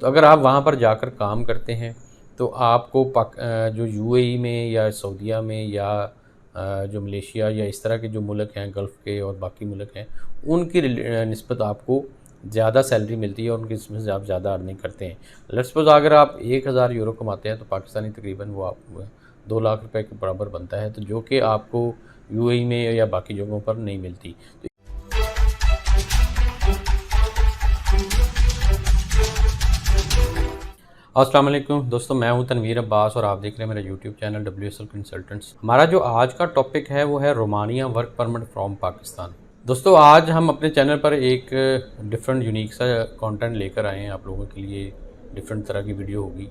तो अगर आप वहाँ पर जाकर काम करते हैं तो आपको जो यूएई में या सऊदीया में या जो मलेशिया या इस तरह के जो मुल्क हैं गल्फ़ के और बाकी मुल्क हैं, उनकी निस्बत आपको ज़्यादा सैलरी मिलती है और उनकी इसमें से आप ज़्यादा अर्निंग करते हैं। लेट्स सपोज़ अगर आप 1000 यूरो कमाते हैं तो पाकिस्तानी तकरीबन वो आप 2 लाख रुपए के बराबर बनता है, तो जो कि आपको यूएई में या बाकी जगहों पर नहीं मिलती। तो अस्सलाम वालेकुम दोस्तों, मैं हूं तनवीर अब्बास और आप देख रहे हैं मेरा यूट्यूब चैनल WSL कंसल्टेंट्स। हमारा जो आज का टॉपिक है वो है Romania work permit from Pakistan. दोस्तों, आज हम अपने चैनल पर एक डिफरेंट यूनिक सा कंटेंट लेकर आए हैं आप लोगों के लिए। डिफरेंट तरह की वीडियो होगी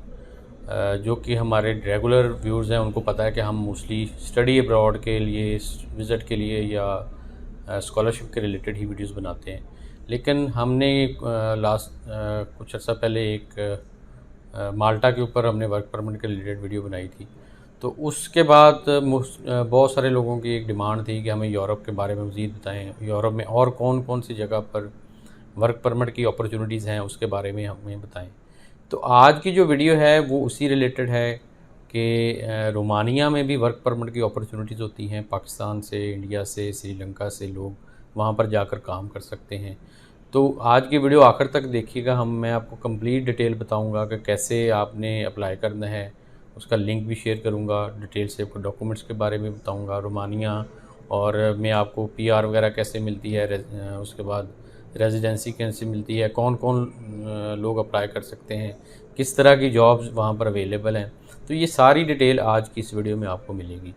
जो कि हमारे रेगुलर व्यूअर्स हैं उनको पता है कि हम मोस्टली स्टडी अब्रॉड के लिए, विज़िट के लिए या स्कॉलरशिप के रिलेटेड ही वीडियोस बनाते हैं। लेकिन हमने लास्ट कुछ अर्सा पहले एक माल्टा के ऊपर हमने वर्क परमिट के रिलेटेड वीडियो बनाई थी। तो उसके बाद बहुत सारे लोगों की एक डिमांड थी कि हमें यूरोप के बारे में मज़ीद बताएं, यूरोप में और कौन कौन सी जगह पर वर्क परमिट की अपॉर्चुनिटीज़ हैं उसके बारे में हमें बताएं। तो आज की जो वीडियो है वो उसी रिलेटेड है कि रोमानिया में भी वर्क परमिट की अपॉर्चुनिटीज़ होती हैं। पाकिस्तान से, इंडिया से, श्रीलंका से लोग वहाँ पर जाकर काम कर सकते हैं। तो आज की वीडियो आखिर तक देखिएगा। मैं आपको कंप्लीट डिटेल बताऊंगा कि कैसे आपने अप्लाई करना है, उसका लिंक भी शेयर करूंगा। डिटेल से आपको डॉक्यूमेंट्स के बारे में बताऊंगा रोमानिया, और मैं आपको PR वगैरह कैसे मिलती है, उसके बाद रेजिडेंसी कैसे मिलती है, कौन कौन लोग अप्लाई कर सकते हैं, किस तरह की जॉब्स वहाँ पर अवेलेबल हैं। तो ये सारी डिटेल आज की इस वीडियो में आपको मिलेगी।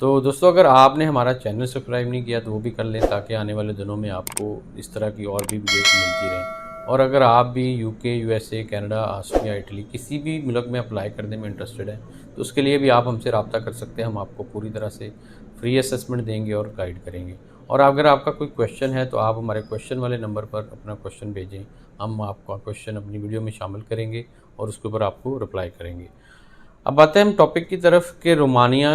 तो दोस्तों, अगर आपने हमारा चैनल सब्सक्राइब नहीं किया तो वो भी कर लें, ताकि आने वाले दिनों में आपको इस तरह की और भी वीडियोस मिलती रहें। और अगर आप भी UK, USA, Canada, Australia, Italy किसी भी मुल्क में अप्लाई करने में इंटरेस्टेड हैं तो उसके लिए भी आप हमसे रब्ता कर सकते हैं। हम आपको पूरी तरह से फ्री असेसमेंट देंगे और गाइड करेंगे। और अगर आपका कोई क्वेश्चन है तो आप हमारे क्वेश्चन वाले नंबर पर अपना क्वेश्चन भेजें, हम आपका क्वेश्चन अपनी वीडियो में शामिल करेंगे और उसके ऊपर आपको रिप्लाई करेंगे। अब आते हैं हम टॉपिक की तरफ कि रोमानिया।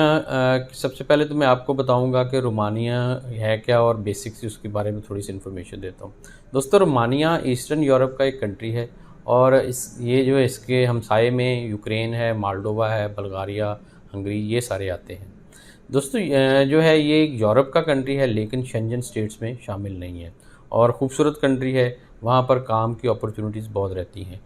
सबसे पहले तो मैं आपको बताऊंगा कि रोमानिया है क्या और बेसिक्स उसके बारे में थोड़ी सी इन्फॉर्मेशन देता हूँ। दोस्तों, रोमानिया ईस्टर्न यूरोप का एक कंट्री है और ये जो है इसके हमसाये में यूक्रेन है, मोल्डोवा है, बल्गारिया, हंगरी, ये सारे आते हैं। दोस्तों, जो है ये यूरोप का कंट्री है लेकिन शेंजन स्टेट्स में शामिल नहीं है और ख़ूबसूरत कंट्री है। वहाँ पर काम की अपॉर्चुनिटीज़ बहुत रहती हैं।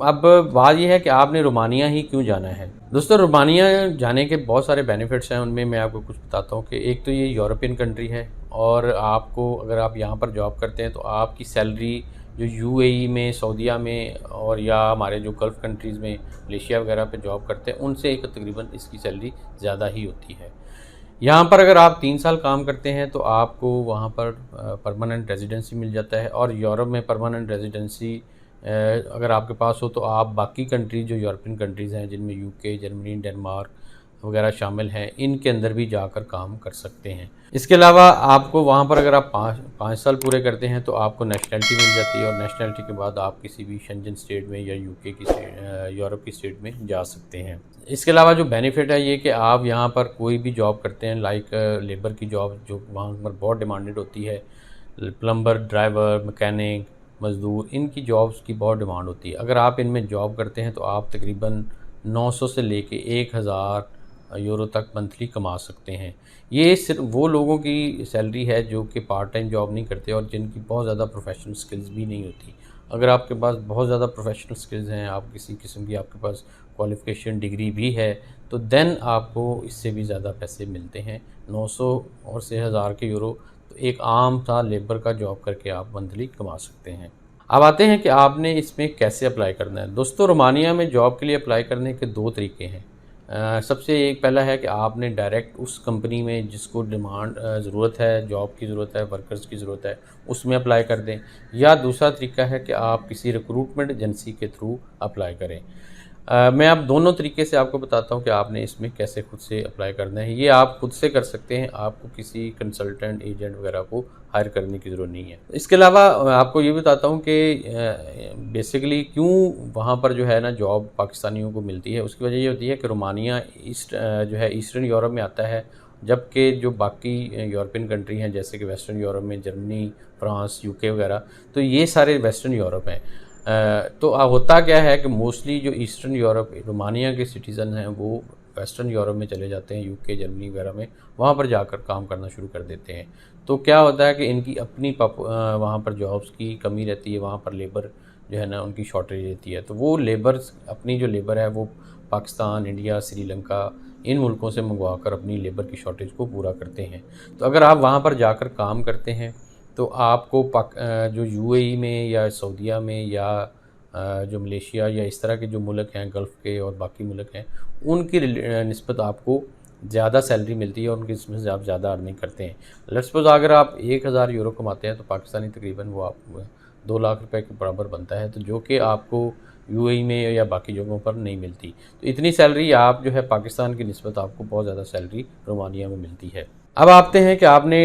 अब बात यह है कि आपने रोमानिया ही क्यों जाना है। दोस्तों, रोमानिया जाने के बहुत सारे बेनिफिट्स हैं, उनमें मैं आपको कुछ बताता हूँ कि एक तो ये यूरोपियन कंट्री है और आपको अगर आप यहाँ पर जॉब करते हैं तो आपकी सैलरी जो UAE में, सऊदीया में और या हमारे जो गल्फ़ कंट्रीज़ में, मलेशिया वगैरह पे जॉब करते हैं उनसे एक तकरीबन इसकी सैलरी ज़्यादा ही होती है। यहाँ पर अगर आप 3 साल काम करते हैं तो आपको वहाँ पर परमानेंट रेजिडेंसी मिल जाता है। और यूरोप में परमानेंट रेजिडेंसी अगर आपके पास हो तो आप बाकी कंट्री जो यूरोपियन कंट्रीज़ हैं जिनमें UK, जर्मनी, डेनमार्क वगैरह शामिल हैं, इनके अंदर भी जाकर काम कर सकते हैं। इसके अलावा आपको वहाँ पर अगर आप 5 साल पूरे करते हैं तो आपको नेशनलिटी मिल जाती है और नेशनलिटी के बाद आप किसी भी शेंजन स्टेट में या UK की यूरोप की स्टेट में जा सकते हैं। इसके अलावा जो बेनिफिट है ये कि आप यहाँ पर कोई भी जॉब करते हैं, लाइक लेबर की जॉब जो वहाँ पर बहुत डिमांडेड होती है, प्लम्बर, ड्राइवर, मैकेनिक, मज़दूर, इनकी जॉब्स की बहुत डिमांड होती है। अगर आप इनमें जॉब करते हैं तो आप तकरीबन 900 से लेके 1000 यूरो तक मंथली कमा सकते हैं। ये सिर्फ वो लोगों की सैलरी है जो कि पार्ट टाइम जॉब नहीं करते और जिनकी बहुत ज़्यादा प्रोफेशनल स्किल्स भी नहीं होती। अगर आपके पास बहुत ज़्यादा प्रोफेशनल स्किल्स हैं, आप किसी किस्म की आपके पास क्वालिफ़िकेशन डिग्री भी है, तो देन आपको इससे भी ज़्यादा पैसे मिलते हैं। 900 और से 1000 के यूरो तो एक आम सा लेबर का जॉब करके आप मंथली कमा सकते हैं। अब आते हैं कि आपने इसमें कैसे अप्लाई करना है। दोस्तों, रोमानिया में जॉब के लिए अप्लाई करने के 2 तरीके हैं। सबसे एक पहला है कि आपने डायरेक्ट उस कंपनी में जिसको ज़रूरत है, जॉब की ज़रूरत है, वर्कर्स की ज़रूरत है, उसमें अप्लाई कर दें। या दूसरा तरीका है कि आप किसी रिक्रूटमेंट एजेंसी के थ्रू अप्लाई करें। मैं अब दोनों तरीके से आपको बताता हूँ कि आपने इसमें कैसे खुद से अप्लाई करना है। ये आप खुद से कर सकते हैं, आपको किसी कंसल्टेंट, एजेंट वगैरह को हायर करने की ज़रूरत नहीं है। इसके अलावा आपको ये बताता हूँ कि बेसिकली क्यों वहाँ पर जो है ना जॉब पाकिस्तानियों को मिलती है। उसकी वजह ये होती है कि रोमानिया जो है ईस्टर्न यूरोप में आता है, जबकि जो बाकी यूरोपियन कंट्री हैं जैसे कि वेस्टर्न यूरोप में जर्मनी, फ्रांस, UK वगैरह, तो ये सारे वेस्टर्न यूरोप हैं। तो होता क्या है कि मोस्टली जो ईस्टर्न यूरोप, रोमानिया के सिटीज़न हैं वो वेस्टर्न यूरोप में चले जाते हैं, यूके, जर्मनी वगैरह में, वहाँ पर जाकर काम करना शुरू कर देते हैं। तो क्या होता है कि इनकी अपनी वहाँ पर जॉब्स की कमी रहती है, वहाँ पर लेबर जो है ना उनकी शॉर्टेज रहती है। तो वो लेबर्स, अपनी जो लेबर है वो पाकिस्तान, इंडिया, श्रीलंका, इन मुल्कों से मंगवा कर अपनी लेबर की शॉर्टेज को पूरा करते हैं। तो अगर आप वहाँ पर जाकर काम करते हैं तो आपको जो यूएई में या सऊदीया में या जो मलेशिया या इस तरह के जो मुल्क हैं गल्फ़ के और बाकी मुल्क हैं, उनकी निस्बत आपको ज़्यादा सैलरी मिलती है और उनकी निस्बत से आप ज़्यादा अर्निंग करते हैं। लेट्स सपोज़ अगर आप 1000 यूरो कमाते हैं तो पाकिस्तानी तकरीबन वो आप 2 लाख रुपए के बराबर बनता है, तो जो कि आपको यूएई में या बाकी जगहों पर नहीं मिलती। तो इतनी सैलरी आप जो है पाकिस्तान की निस्बत आपको बहुत ज़्यादा सैलरी रोमानिया में मिलती है। अब आते हैं कि आपने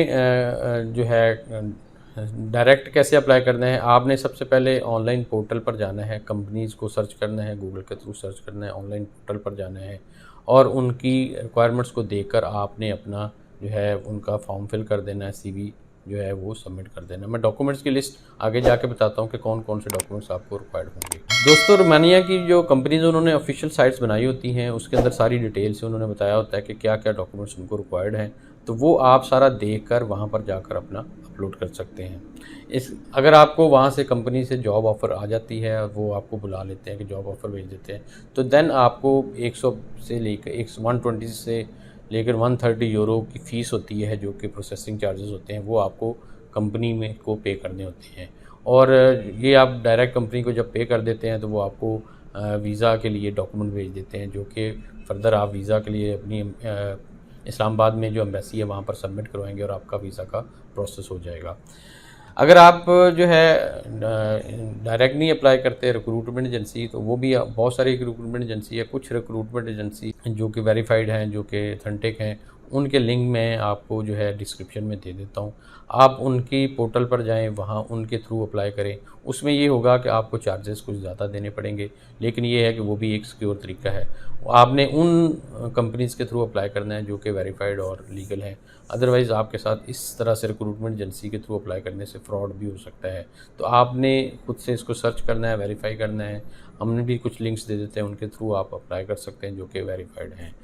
जो है डायरेक्ट कैसे अप्लाई करना है। आपने सबसे पहले ऑनलाइन पोर्टल पर जाना है, कंपनीज़ को सर्च करना है, गूगल के थ्रू सर्च करना है, ऑनलाइन पोर्टल पर जाना है और उनकी रिक्वायरमेंट्स को देखकर आपने अपना जो है उनका फॉर्म फिल कर देना है, सीवी जो है वो सबमिट कर देना। मैं डॉक्यूमेंट्स की लिस्ट आगे जाके बताता हूँ कि कौन कौन से डॉक्यूमेंट्स आपको रिक्वायर्ड होंगे। दोस्तों, रोमानिया की जो कंपनीज उन्होंने ऑफिशियल साइट्स बनाई होती हैं, उसके अंदर सारी डिटेल से उन्होंने बताया होता है कि क्या क्या डॉक्यूमेंट्स उनको रिक्वायर्ड हैं। तो वो आप सारा देख कर वहाँ पर जाकर अपना अपलोड कर सकते हैं। अगर आपको वहाँ से कंपनी से जॉब ऑफ़र आ जाती है और वो आपको बुला लेते हैं कि जॉब ऑफ़र भेज देते हैं, तो देन आपको 100 से लेकर 120 से लेकर 130 यूरो की फ़ीस होती है, जो कि प्रोसेसिंग चार्जेस होते हैं, वो आपको कंपनी में को पे करने होते हैं। और ये आप डायरेक्ट कंपनी को जब पे कर देते हैं तो वो आपको वीज़ा के लिए डॉक्यूमेंट भेज देते हैं, जो कि फ़र्दर आप वीज़ा के लिए अपनी इस्लामाबाद में जो एम्बेसी है वहाँ पर सबमिट करवाएंगे और आपका वीज़ा का प्रोसेस हो जाएगा। अगर आप जो है डायरेक्ट नहीं अप्लाई करते रिक्रूटमेंट एजेंसी, तो वो भी बहुत सारी रिक्रूटमेंट एजेंसी है। कुछ रिक्रूटमेंट एजेंसी जो कि वेरीफाइड हैं, जो कि ऑथेंटिक हैं, उनके लिंक मैं आपको जो है डिस्क्रिप्शन में दे देता हूँ। आप उनकी पोर्टल पर जाएं, वहाँ उनके थ्रू अप्लाई करें। उसमें ये होगा कि आपको चार्जेस कुछ ज़्यादा देने पड़ेंगे, लेकिन ये है कि वो भी एक सिक्योर तरीका है। आपने उन कंपनीज़ के थ्रू अप्लाई करना है जो कि वेरीफाइड और लीगल हैं। अदरवाइज़ आपके साथ इस तरह से रिक्रूटमेंट एजेंसी के थ्रू अप्लाई करने से फ्रॉड भी हो सकता है। तो आपने खुद से इसको सर्च करना है, वेरीफाई करना है। हमने भी कुछ लिंक्स दे देते हैं, उनके थ्रू आप अप्लाई कर सकते हैं जो कि वेरीफाइड हैं।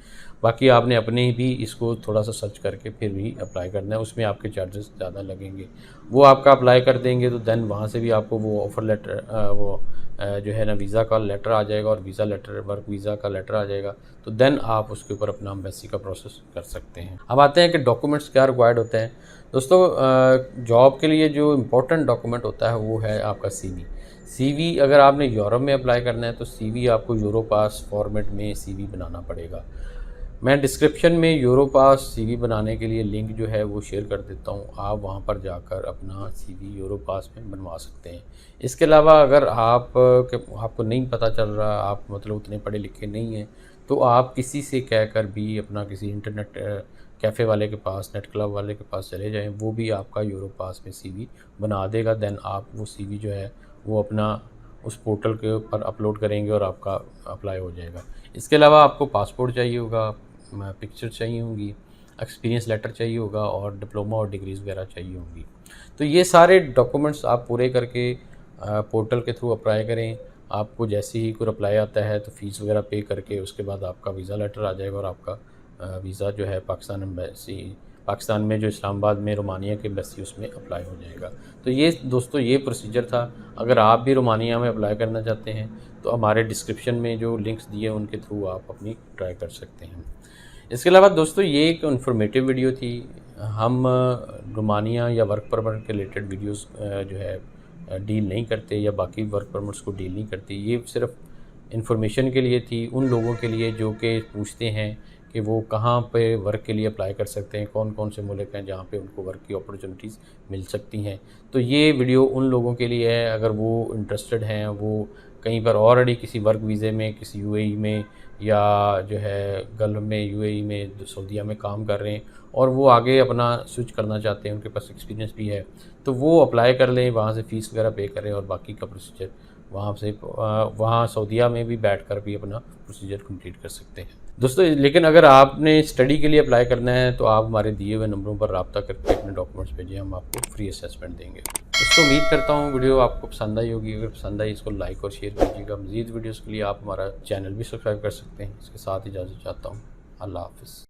बाकी आपने अपने ही भी इसको थोड़ा सा सर्च करके फिर भी अप्लाई करना है, उसमें आपके चार्जेस ज़्यादा लगेंगे। वो आपका अप्लाई कर देंगे तो देन वहाँ से भी आपको वो ऑफ़र लेटर जो है ना वीज़ा का लेटर आ जाएगा और वीज़ा लेटर, वर्क वीज़ा का लेटर आ जाएगा। तो देन आप उसके ऊपर अपना एम्बेसी का प्रोसेस कर सकते हैं। अब आते हैं कि डॉक्यूमेंट्स क्या रिक्वायर्ड होते हैं। दोस्तों, जॉब के लिए जो इम्पोर्टेंट डॉक्यूमेंट होता है वो है आपका सीवी। सीवी अगर आपने यूरोप में अप्लाई करना है तो सीवी आपको यूरोपास फॉर्मेट में सीवी बनाना पड़ेगा। मैं डिस्क्रिप्शन में यूरोपास सीवी बनाने के लिए लिंक जो है वो शेयर कर देता हूँ। आप वहाँ पर जाकर अपना सीवी यूरोपास में बनवा सकते हैं। इसके अलावा अगर आपको नहीं पता चल रहा, आप मतलब उतने पढ़े लिखे नहीं हैं, तो आप किसी से कहकर भी अपना किसी इंटरनेट कैफ़े वाले के पास, नेट क्लब वाले के पास चले जाएँ, वो भी आपका यूरोपास में सीवी बना देगा। देन आप वो सीवी जो है वो अपना उस पोर्टल के ऊपर अपलोड करेंगे और आपका अप्लाई हो जाएगा। इसके अलावा आपको पासपोर्ट चाहिए होगा, पिक्चर चाहिए होंगी, एक्सपीरियंस लेटर चाहिए होगा और डिप्लोमा और डिग्रीज़ वगैरह चाहिए होंगी। तो ये सारे डॉक्यूमेंट्स आप पूरे करके पोर्टल के थ्रू अप्लाई करें। आपको जैसे ही कोई अप्लाई आता है तो फ़ीस वगैरह पे करके उसके बाद आपका वीज़ा लेटर आ जाएगा और आपका वीज़ा जो है पाकिस्तान में जो इस्लामाबाद में रोमानिया की एम्बेसी उसमें अप्लाई हो जाएगा। तो ये दोस्तों ये प्रोसीजर था। अगर आप भी रोमानिया में अप्लाई करना चाहते हैं तो हमारे डिस्क्रिप्शन में जो लिंक्स दिए हैं उनके थ्रू आप अपनी ट्राई कर सकते हैं। इसके अलावा दोस्तों ये एक इन्फॉर्मेटिव वीडियो थी। हम रोमानिया या वर्क परमिट के रिलेटेड वीडियोस जो है डील नहीं करते या बाकी वर्क परमिट्स को डील नहीं करते। ये सिर्फ इन्फॉर्मेशन के लिए थी, उन लोगों के लिए जो कि पूछते हैं कि वो कहाँ पे वर्क के लिए अप्लाई कर सकते हैं, कौन कौन से मुल्क हैं जहाँ पे उनको वर्क की अपॉर्चुनिटीज़ मिल सकती हैं। तो ये वीडियो उन लोगों के लिए है अगर वो इंटरेस्टेड हैं, वो कहीं पर ऑलरेडी किसी वर्क वीज़े में, किसी यूएई में या जो है गल्फ़ में, यूएई में, सऊदीया में काम कर रहे हैं और वो आगे अपना स्विच करना चाहते हैं, उनके पास एक्सपीरियंस भी है, तो वो अप्लाई कर लें, वहाँ से फ़ीस वगैरह पे करें और बाकी का प्रोसीजर वहाँ सऊदीया में भी बैठकर भी अपना प्रोसीजर कंप्लीट कर सकते हैं दोस्तों। लेकिन अगर आपने स्टडी के लिए अप्लाई करना है तो आप हमारे दिए हुए नंबरों पर रब्ता करके अपने डॉक्यूमेंट्स भेजिए, हम आपको फ्री असेसमेंट देंगे। दोस्तों उम्मीद करता हूँ वीडियो आपको पसंद आई होगी। अगर पसंद आई इसको लाइक और शेयर कीजिएगा। मज़ीद वीडियोज़ के लिए आप हमारा चैनल भी सब्सक्राइब कर सकते हैं। इसके साथ इजाज़त चाहता हूँ। अल्लाह हाफ़िज़।